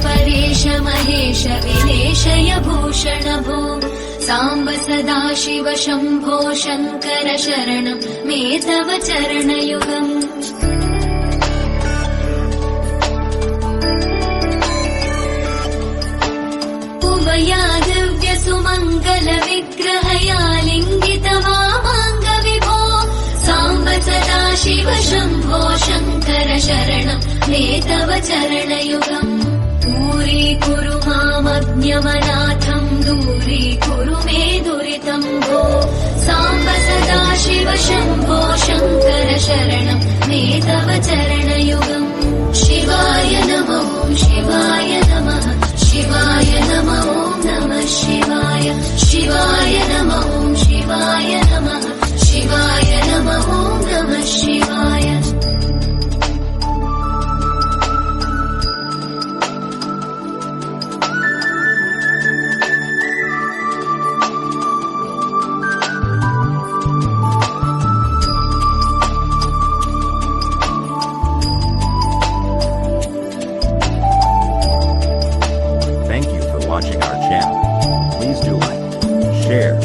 परेश महेश विनेशय भूषण भो साम्ब सदाशिव शम्भो शङ्कर शरणं मे तव चरणयुगम् उमया दिव्य सुमङ्गल विग्रहया लिङ्गित वामाङ्ग विभो साम्ब सदाशिव शम्भो शङ्कर शरणं मे तव चरणयुगम् दूरीकुरु मामज्ञमनाथं दूरीकुरु मे दुरितं भो साम्ब सदाशिव शम्भो शङ्कर शरणं मे तव चरणयुगम् शिवाय नमः शिवाय नमः शिवाय नमः नमः शिवाय शिवाय नमः शिवाय नमः शिवाय नमः नमः शिवाय Thank you for watching our channel. Please do like, share,